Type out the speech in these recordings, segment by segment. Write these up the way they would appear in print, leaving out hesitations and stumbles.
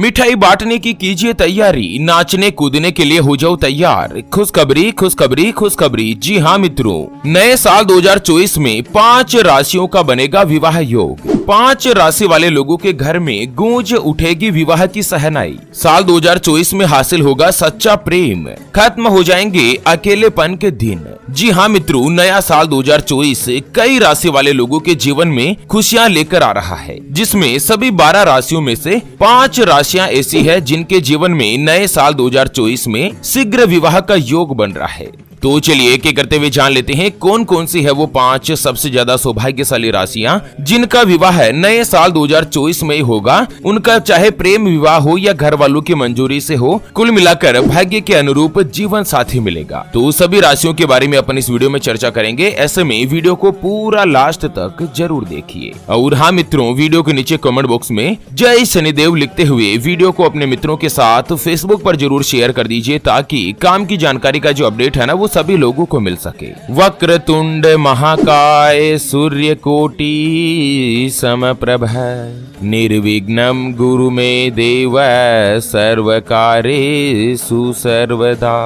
मिठाई बांटने की कीजिए तैयारी, नाचने कूदने के लिए हो जाओ तैयार। खुशखबरी खुशखबरी खुशखबरी। जी हाँ मित्रों, नए साल 2024 में 5 राशियों का बनेगा विवाह योग। 5 राशि वाले लोगों के घर में गूंज उठेगी विवाह की सहनाई। साल 2024 में हासिल होगा सच्चा प्रेम, खत्म हो जाएंगे अकेलेपन के दिन। जी हाँ मित्रों, नया साल 2024 कई राशि वाले लोगों के जीवन में खुशियां लेकर आ रहा है, जिसमें सभी 12 राशियों में से 5 राशियां ऐसी है जिनके जीवन में नए साल 2024 में शीघ्र विवाह का योग बन रहा है। तो चलिए एक एक करते हुए जान लेते हैं कौन कौन सी है वो 5 सबसे ज्यादा सौभाग्यशाली राशियां जिनका विवाह नए साल 2024 में ही होगा। उनका चाहे प्रेम विवाह हो या घर वालों की मंजूरी से हो, कुल मिलाकर भाग्य के अनुरूप जीवन साथी मिलेगा। तो सभी राशियों के बारे में अपन इस वीडियो में चर्चा करेंगे, ऐसे में वीडियो को पूरा लास्ट तक जरूर देखिए। और हाँ मित्रों, वीडियो के नीचे कमेंट बॉक्स में जय शनिदेव लिखते हुए वीडियो को अपने मित्रों के साथ फेसबुक पर जरूर शेयर कर दीजिए, ताकि काम की जानकारी का जो अपडेट है ना वो सभी लोगों को मिल सके। वक्रतुंड महाकाय सूर्यकोटि समप्रभ निर्विघ्नं गुरु मे देव सर्वकार्येषु सर्वदा।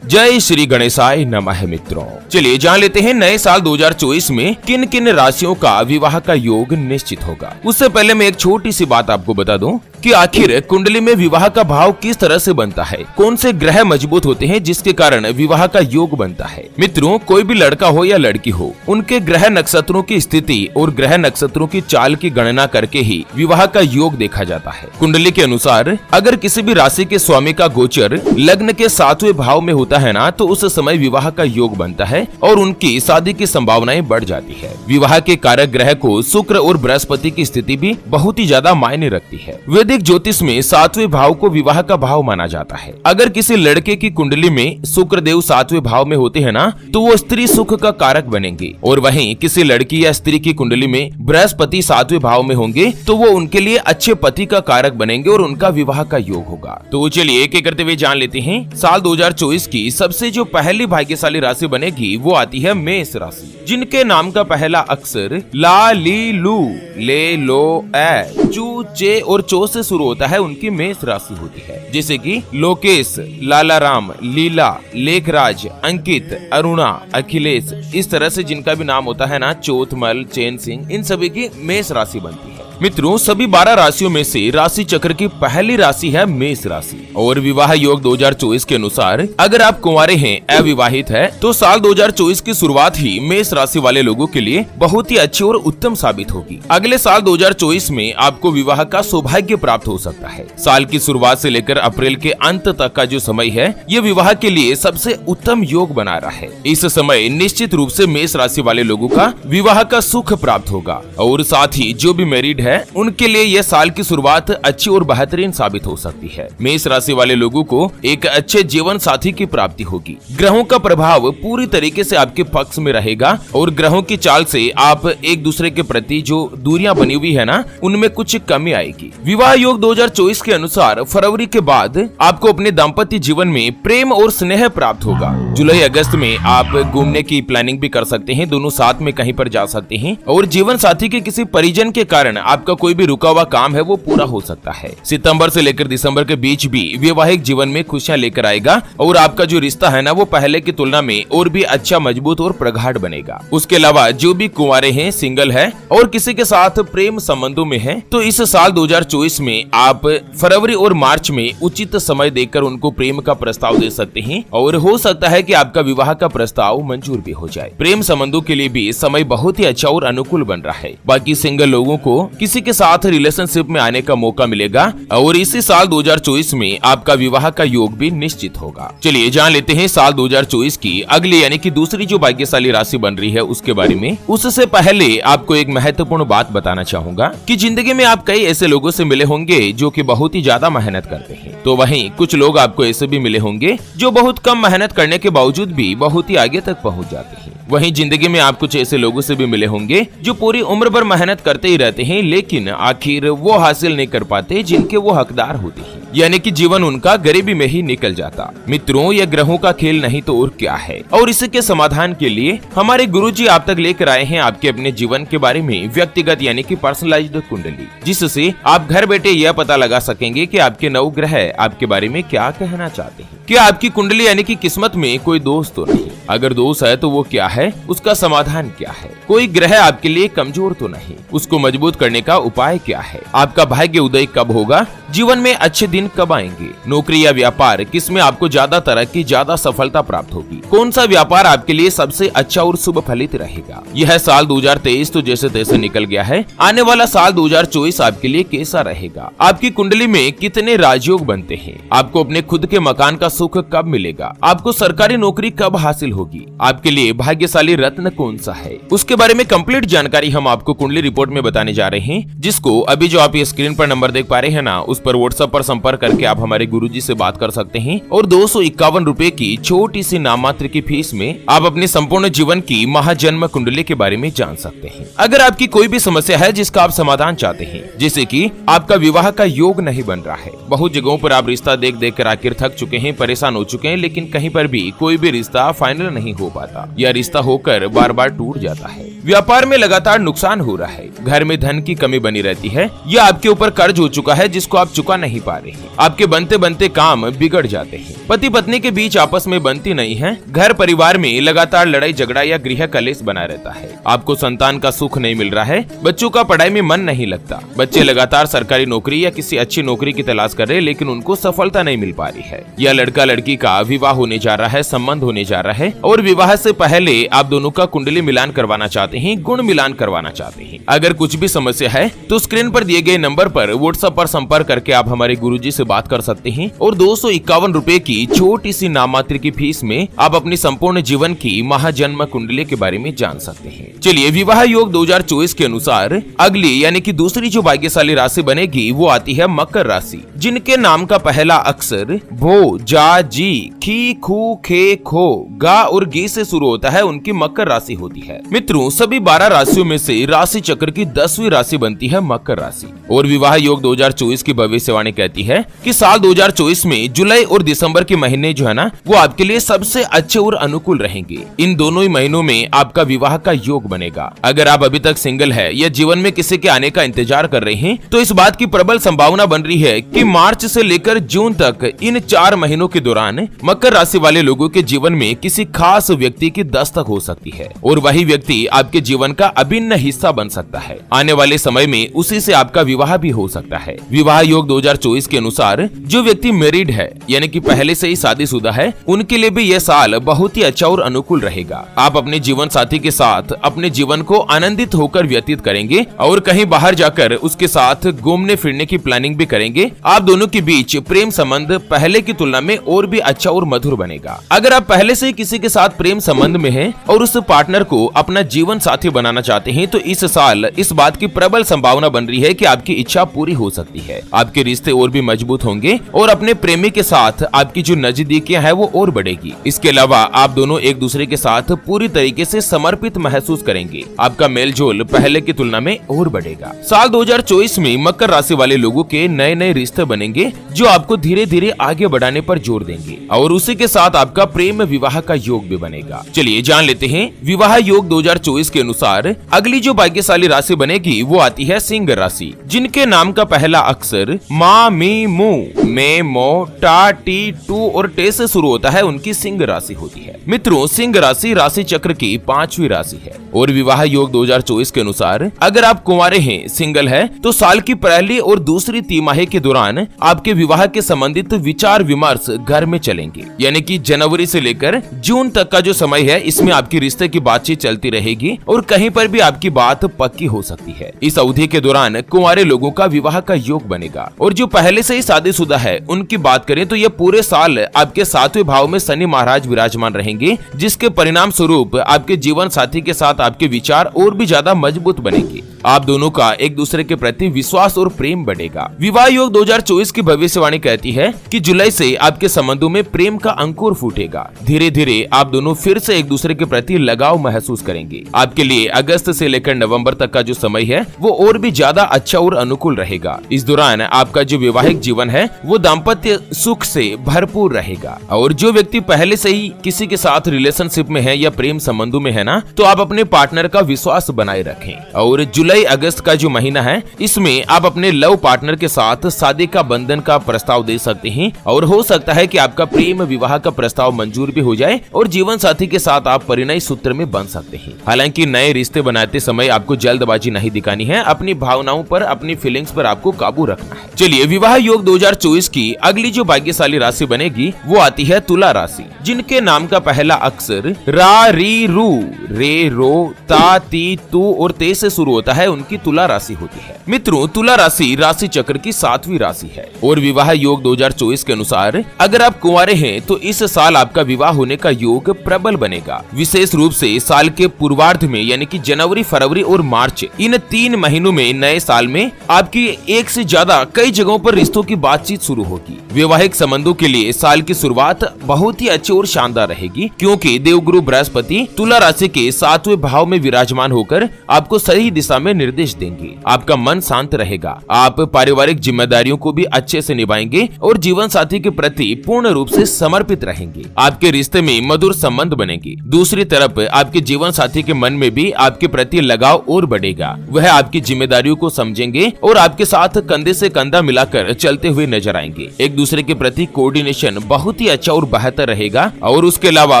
जय श्री गणेशाय नमः। मित्रों चलिए जान लेते हैं नए साल 2024 में किन किन राशियों का विवाह का योग निश्चित होगा। उससे पहले मैं एक छोटी सी बात आपको बता दूं कि आखिर कुंडली में विवाह का भाव किस तरह से बनता है, कौन से ग्रह मजबूत होते हैं जिसके कारण विवाह का योग बनता है। मित्रों, कोई भी लड़का हो या लड़की हो, उनके ग्रह नक्षत्रों की स्थिति और ग्रह नक्षत्रों की चाल की गणना करके ही विवाह का योग देखा जाता है। कुंडली के अनुसार अगर किसी भी राशि के स्वामी का गोचर लग्न के 7वें भाव में होता है ना, तो उस समय विवाह का योग बनता है और उनकी शादी की संभावनाएं बढ़ जाती है। विवाह के कारक ग्रह को शुक्र और बृहस्पति की स्थिति भी बहुत ही ज्यादा मायने रखती है। वैदिक ज्योतिष में 7वें भाव को विवाह का भाव माना जाता है। अगर किसी लड़के की कुंडली में शुक्र देव 7वें भाव में होते हैं ना, तो वो स्त्री सुख का कारक बनेंगे, और वहीं किसी लड़की या स्त्री की कुंडली में बृहस्पति 7वें भाव में होंगे तो वो उनके लिए अच्छे पति का कारक बनेंगे और उनका विवाह का योग होगा। तो चलिए एक एक करते हुए जान लेते हैं साल 2024 की सबसे जो पहली भाग्यशाली राशि बनेगी वो आती है मेष राशि, जिनके नाम का पहला अक्षर ला ली लू ले लो ए चू चे और चो से शुरू होता है, उनकी मेष राशि होती है। जैसे कि लोकेश, लाला राम, लीला, लेखराज, अंकित, अरुणा, अखिलेश, इस तरह से जिनका भी नाम होता है ना, चौथमल, चैन सिंह, इन सभी की मेष राशि बनती है। मित्रों, सभी 12 राशियों में से राशि चक्र की पहली राशि है मेष राशि। और विवाह योग 2024 के अनुसार अगर आप कुंवारे हैं, अविवाहित है, तो साल 2024 की शुरुआत ही मेष राशि वाले लोगों के लिए बहुत ही अच्छी और उत्तम साबित होगी। अगले साल 2024 में आपको विवाह का सौभाग्य प्राप्त हो सकता है। साल की शुरुआत से लेकर अप्रैल के अंत तक का जो समय है, ये विवाह के लिए सबसे उत्तम योग बना रहा है। इस समय निश्चित रूप से मेष राशि वाले लोगों का विवाह का सुख प्राप्त होगा, और साथ ही जो भी मैरिड है उनके लिए यह साल की शुरुआत अच्छी और बेहतरीन साबित हो सकती है। मेष राशि वाले लोगों को एक अच्छे जीवन साथी की प्राप्ति होगी। ग्रहों का प्रभाव पूरी तरीके से आपके पक्ष में रहेगा, और ग्रहों की चाल से आप एक दूसरे के प्रति जो दूरियां बनी हुई है ना, उनमें कुछ कमी आएगी। विवाह योग 2024 के अनुसार फरवरी के बाद आपको अपने दाम्पत्य जीवन में प्रेम और स्नेह प्राप्त होगा। जुलाई अगस्त में आप घूमने की प्लानिंग भी कर सकते हैं, दोनों साथ में कहीं पर जा सकते हैं, और जीवन साथी के किसी परिजन के कारण आपका कोई भी रुका हुआ काम है वो पूरा हो सकता है। सितंबर से लेकर दिसंबर के बीच भी वैवाहिक जीवन में खुशियां लेकर आएगा, और आपका जो रिश्ता है ना वो पहले की तुलना में और भी अच्छा, मजबूत और प्रगाढ़ बनेगा। उसके अलावा जो भी कुंवारे हैं, सिंगल है और किसी के साथ प्रेम संबंधों में है, तो इस साल 2024 में आप फरवरी और मार्च में उचित समय देकर उनको प्रेम का प्रस्ताव दे सकते हैं, और हो सकता है कि आपका विवाह का प्रस्ताव मंजूर भी हो जाए। प्रेम संबंधों के लिए भी समय बहुत ही अच्छा और अनुकूल बन रहा है। बाकी सिंगल लोगों को किसी के साथ रिलेशनशिप में आने का मौका मिलेगा, और इसी साल 2024 में आपका विवाह का योग भी निश्चित होगा। चलिए जान लेते हैं साल 2024 की अगली यानी कि दूसरी जो भाग्यशाली राशि बन रही है उसके बारे में। उससे पहले आपको एक महत्वपूर्ण बात बताना चाहूंगा कि जिंदगी में आप कई ऐसे लोगों से मिले होंगे जो कि बहुत ही ज्यादा मेहनत करते हैं, तो वहीं कुछ लोग आपको ऐसे भी मिले होंगे जो बहुत कम मेहनत करने के बावजूद भी बहुत ही आगे तक पहुंच जाते हैं। वहीं जिंदगी में आप कुछ ऐसे लोगों से भी मिले होंगे जो पूरी उम्र भर मेहनत करते ही रहते हैं, लेकिन आखिर वो हासिल नहीं कर पाते जिनके वो हकदार होते हैं। यानी कि जीवन उनका गरीबी में ही निकल जाता। मित्रों, यह ग्रहों का खेल नहीं तो और क्या है। और इसके समाधान के लिए हमारे गुरुजी आप तक लेकर आए हैं आपके अपने जीवन के बारे में व्यक्तिगत यानी कि पर्सनलाइज्ड कुंडली, जिससे आप घर बैठे यह पता लगा सकेंगे कि आपके नौ ग्रह आपके बारे में क्या कहना चाहते हैं। क्या आपकी कुंडली यानी कि किस्मत में कोई दोष तो नहीं? अगर दोष है तो वो क्या है, उसका समाधान क्या है? कोई ग्रह आपके लिए कमजोर तो नहीं, उसको मजबूत करने का उपाय क्या है? आपका भाग्य उदय कब होगा? जीवन में अच्छे दिन कब आएंगे? नौकरी या व्यापार, किसमें आपको ज्यादा तरक्की, ज्यादा सफलता प्राप्त होगी? कौन सा व्यापार आपके लिए सबसे अच्छा और शुभ फलित रहेगा? यह साल 2023 तो जैसे तैसे निकल गया है, आने वाला साल 2024 आपके लिए कैसा रहेगा? आपकी कुंडली में कितने राजयोग बनते हैं? आपको अपने खुद के मकान का सुख कब मिलेगा? आपको सरकारी नौकरी कब हासिल होगी? आपके लिए भाग्यशाली रत्न कौन सा है? उसके बारे में कंप्लीट जानकारी हम आपको कुंडली रिपोर्ट में बताने जा रहे हैं, जिसको अभी जो आप ये स्क्रीन पर नंबर देख पा रहे हैं ना, उस पर व्हाट्सएप पर संपर्क करके आप हमारे गुरुजी से बात कर सकते हैं और 251 रुपए की छोटी सी नाममात्र की फीस में आप अपने संपूर्ण जीवन की महाजन्म कुंडली के बारे में जान सकते हैं। अगर आपकी कोई भी समस्या है जिसका आप समाधान चाहते हैं, जैसे कि आपका विवाह का योग नहीं बन रहा है, बहुत जगहों पर आप रिश्ता देख देख कर आखिर थक चुके हैं, परेशान हो चुके हैं, लेकिन कहीं पर भी कोई भी रिश्ता फाइनल नहीं हो पाता या रिश्ता होकर बार बार टूट जाता है, व्यापार में लगातार नुकसान हो रहा है, घर में धन की कमी बनी रहती है, या आपके ऊपर कर्ज हो चुका है जिसको आप चुका नहीं पा रहे हैं, आपके बनते बनते काम बिगड़ जाते हैं, पति पत्नी के बीच आपस में बनती नहीं है, घर परिवार में लगातार लड़ाई झगड़ा या गृह कलेश बना रहता है, आपको संतान का सुख नहीं मिल रहा है, बच्चों का पढ़ाई में मन नहीं लगता, बच्चे लगातार सरकारी नौकरी या किसी अच्छी नौकरी की तलाश कर रहे हैं लेकिन उनको सफलता नहीं मिल पा रही है, या लड़का लड़की का विवाह होने जा रहा है, संबंध होने जा रहा है और विवाह से पहले आप दोनों का कुंडली मिलान करवाना चाहते हैं, गुण मिलान करवाना चाहते हैं। अगर कुछ भी समस्या है तो स्क्रीन पर दिए गए नंबर पर व्हाट्सएप पर संपर्क करके आप हमारे गुरुजी से बात कर सकते हैं और 251 रुपए की छोटी सी नाममात्र की फीस में आप अपनी संपूर्ण जीवन की महाजन्म कुंडली के बारे में जान सकते हैं। चलिए, विवाह योग 2024 के अनुसार अगली यानी कि दूसरी जो भाग्यशाली राशि बनेगी वो आती है मकर राशि, जिनके नाम का पहला अक्षर भो, जा, जी, खी, खू, खे, खो, गा और गी से शुरू होता है, उनकी मकर राशि होती है। मित्रों, सभी 12 राशियों में से राशि चक्र की 10वीं राशि बनती है मकर राशि। और विवाह योग 2024 की भविष्यवाणी कहती है कि साल 2024 में जुलाई और दिसंबर के महीने जो है ना, वो आपके लिए सबसे अच्छे और अनुकूल रहेंगे। इन दोनों ही महीनों में आपका विवाह का योग बनेगा। अगर आप अभी तक सिंगल है या जीवन में किसी के आने का इंतजार कर रहे हैं, तो इस बात की प्रबल संभावना बन रही है कि मार्च से लेकर जून तक इन 4 महीनों के दौरान मकर राशि वाले लोगों के जीवन में किसी खास व्यक्ति की दस्तक हो सकती है और वही व्यक्ति आपके जीवन का अभिन्न हिस्सा बन सकता है। आने वाले समय में उसी से आपका विवाह भी हो सकता है। विवाह योग 2024 के अनुसार जो व्यक्ति मैरिड है यानी कि पहले से ही शादीशुदा है, उनके लिए भी यह साल बहुत ही अच्छा और अनुकूल रहेगा। आप अपने जीवन साथी के साथ अपने जीवन को आनंदित होकर व्यतीत करेंगे और कहीं बाहर जाकर उसके साथ घूमने फिरने की प्लानिंग भी करेंगे। आप दोनों के बीच प्रेम संबंध पहले की तुलना में और भी अच्छा और मधुर बनेगा। अगर आप पहले से किसी के साथ प्रेम संबंध में हैं और उस पार्टनर को अपना जीवन साथी बनाना चाहते हैं, तो इस साल इस बात की प्रबल संभावना बन रही है कि आपकी इच्छा पूरी हो सकती है। आपके रिश्ते और भी मजबूत होंगे और अपने प्रेमी के साथ आपकी जो नजदीकियां है वो और बढ़ेगी। इसके अलावा आप दोनों एक दूसरे के साथ पूरी तरीके से समर्पित महसूस करेंगे। आपका मेलजोल पहले की तुलना में और बढ़ेगा। साल 2024 में मकर राशि वाले लोगों के नए नए रिश्ते बनेंगे जो आपको धीरे धीरे आगे बढ़ाने पर जोर देंगे और उसी के साथ आपका प्रेम विवाह का योग भी बनेगा। चलिए जान लेते हैं विवाह योग 2024 के अनुसार अगली जो भाग्यशाली राशि बनेगी वो आती है सिंह राशि, जिनके नाम का पहला अक्षर मा, मी, मू, मे, मो, टा, टी, टू और टे से शुरू होता है, उनकी सिंह राशि होती है। मित्रों, सिंह राशि राशि चक्र की 5वीं राशि है और विवाह योग 2024 के अनुसार अगर आप कुंवारे हैं, सिंगल है, तो साल की पहली और दूसरी तिमाही के दौरान आपके विवाह के संबंधित विचार विमर्श घर में चलेंगे। यानी कि जनवरी से लेकर जून तक का जो समय है, इसमें आपकी रिश्ते की बातचीत चलती रहेगी और कहीं पर भी आपकी बात पक्की हो सकती है। इस अवधि के दौरान कुंवारे लोगों का विवाह का योग बनेगा और जो पहले से ही शादीशुदा है उनकी बात करें तो ये पूरे साल आपके 7वें भाव में शनि महाराज विराजमान रहेंगे, जिसके परिणाम स्वरूप आपके जीवन साथी के साथ आपके विचार और भी ज्यादा मजबूत बनेंगे। आप दोनों का एक दूसरे के प्रति विश्वास और प्रेम बढ़ेगा। विवाह योग 2024 की भविष्यवाणी कहती है कि जुलाई से आपके संबंधों में प्रेम का अंकुर फूटेगा। धीरे धीरे आप दोनों फिर से एक दूसरे के प्रति लगाव महसूस करेंगे। आपके लिए अगस्त से लेकर नवंबर तक का जो समय है वो और भी ज्यादा अच्छा और अनुकूल रहेगा। इस दौरान आपका जो वैवाहिक जीवन है वो दाम्पत्य सुख से भरपूर रहेगा। और जो व्यक्ति पहले से ही किसी के साथ रिलेशनशिप में है या प्रेम संबंधों में है ना, तो आप अपने पार्टनर का विश्वास बनाए रखें। और जुलाई अगस्त का जो महीना है इसमें आप अपने लव पार्टनर के साथ शादी का बंधन का प्रस्ताव दे सकते हैं और हो सकता है कि आपका प्रेम विवाह का प्रस्ताव मंजूर भी हो जाए और जीवन साथी के साथ आप परिणय सूत्र में बन सकते हैं। हालांकि नए रिश्ते बनाते समय आपको जल्दबाजी नहीं दिखानी है, अपनी भावनाओं पर, अपनी फीलिंग्स पर आपको काबू रखना है। चलिए, विवाह योग 2024 की अगली जो भाग्यशाली राशि बनेगी वो आती है तुला राशि, जिनके नाम का पहला अक्षर रा, री, रू, रे, रो, ता, ती, तू और ते से शुरू होता है, उनकी तुला राशि होती है। मित्रों, तुला राशि राशि चक्र की 7वीं राशि है और विवाह योग 2024 के अनुसार अगर आप कुंवारे हैं तो इस साल आपका विवाह होने का योग प्रबल बनेगा। विशेष रूप से साल के पूर्वार्ध में यानी कि जनवरी, फरवरी और मार्च, इन 3 महीनों में नए साल में आपकी एक से ज्यादा कई जगहों पर रिश्तों की बातचीत शुरू होगी। वैवाहिक संबंधों के लिए साल की शुरुआत बहुत ही अच्छी और शानदार रहेगी, क्योंकि देवगुरु बृहस्पति तुला राशि के 7वें भाव में विराजमान होकर आपको सही दिशा में निर्देश देंगे। आपका मन शांत रहेगा, आप पारिवारिक जिम्मेदारियों को भी अच्छे से निभाएंगे और जीवन साथी के प्रति पूर्ण रूप से समर्पित रहेंगे। आपके रिश्ते में मधुर संबंध बनेंगे। दूसरी तरफ आपके जीवन साथी के मन में भी आपके प्रति लगाव और बढ़ेगा। वह आपकी जिम्मेदारियों को समझेंगे और आपके साथ कंधे से कंधा मिलाकर चलते हुए नजर आएंगे। एक दूसरे के प्रति कोऑर्डिनेशन बहुत ही अच्छा और बेहतर रहेगा। और उसके अलावा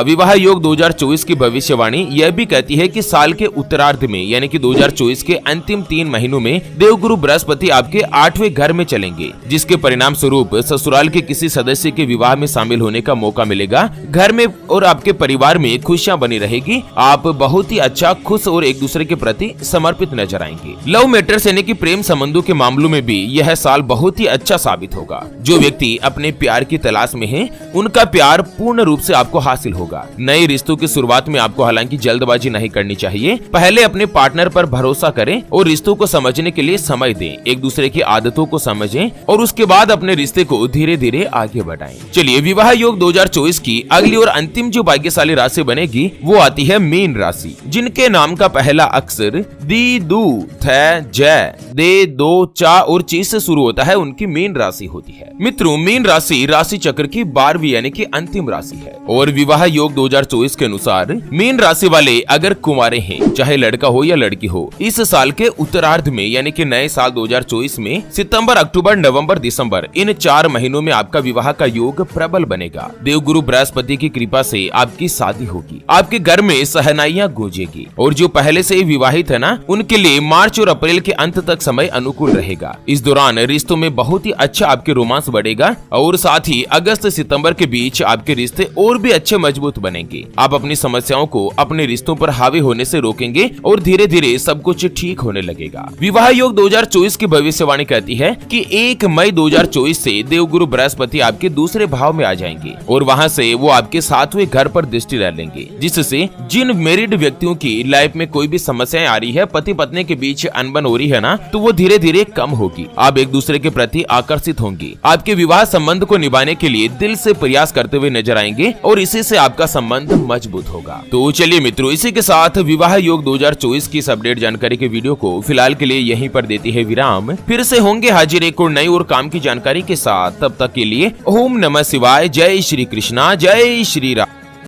विवाह योग 2024 की भविष्यवाणी यह भी कहती है कि साल के उत्तरार्ध में यानी कि 2024 के अंतिम 3 महीनों में देवगुरु बृहस्पति आपके 8वें घर में चलेंगे, जिसके परिणाम स्वरूप ससुराल के किसी सदस्य के विवाह में शामिल होने का मौका मिलेगा। घर में और आपके परिवार में खुशियां बनी रहेगी। आप बहुत ही अच्छा, खुश और एक दूसरे के प्रति समर्पित नजर आएंगे। लव मैटर्स यानी कि प्रेम संबंधों के मामलों में भी यह साल बहुत ही अच्छा साबित होगा। जो व्यक्ति अपने प्यार की तलाश में है उनका प्यार पूर्ण रूप से आपको हासिल होगा। नए रिश्तों की शुरुआत में आपको हालांकि जल्दबाजी नहीं करनी चाहिए। पहले अपने पार्टनर पर भरोसा करें और रिश्तों को समझने के लिए समय दें। एक दूसरे की आदतों को समझें और उसके बाद अपने रिश्ते को धीरे धीरे आगे बढ़ाएं। चलिए, विवाह योग 2024 की अगली और अंतिम जो भाग्यशाली राशि बनेगी वो आती है मीन राशि, जिनके नाम का पहला अक्षर दी, दू, थ, जय, दे, दो, चा और ची से शुरू होता है, उनकी मीन राशि होती है। मित्रों, मीन राशि राशि चक्र की 12वीं यानी कि अंतिम राशि है और विवाह योग 2024 के अनुसार मीन राशि वाले अगर कुंवारे हैं, चाहे लड़का हो या लड़की हो, इस साल के उत्तरार्ध में यानी कि नए साल 2024 में सितंबर, अक्टूबर, नवंबर, दिसंबर, इन 4 महीनों में आपका विवाह का योग प्रबल बनेगा। देवगुरु बृहस्पति की कृपा से आपकी शादी होगी। आपके घर में सहनाइयां गूंजेगी और जो पहले से ही विवाहित है ना, उनके लिए मार्च और अप्रैल के अंत तक समय अनुकूल रहेगा। इस दौरान रिश्तों में बहुत ही अच्छा आपके रोमांस बढ़ेगा और साथ ही अगस्त सितंबर के बीच आपके रिश्ते और भी अच्छे मजबूत बनेंगे। आप अपनी समस्याओं को अपने रिश्तों पर हावी होने से रोकेंगे और धीरे धीरे सब कुछ ठीक होने लगेगा। विवाह योग 2024 की भविष्यवाणी कहती है कि 1 मई 2024 से देवगुरु बृहस्पति आपके दूसरे भाव में आ जाएंगे और वहां से वो आपके 7वें घर पर दृष्टि डालेंगे, जिससे जिन मैरिड व्यक्तियों की लाइफ में कोई भी समस्याएं आ रही है, पति पत्नी के बीच अनबन हो रही है ना, तो वो धीरे धीरे कम होगी। आप एक दूसरे के प्रति आकर्षित होंगे। आपके विवाह संबंध को निभाने के लिए दिल से प्रयास करते हुए नजर आएंगे और इसी से आपका संबंध मजबूत होगा। तो चलिए मित्रों, इसी के साथ विवाह योग 2024 की अपडेट जानकारी के वीडियो को फिलहाल के लिए यहीं पर देती है विराम। फिर से होंगे हाजिर एक और नई और काम की जानकारी के साथ। तब तक के लिए ओम नमः शिवाय, जय श्री कृष्णा, जय श्री राम।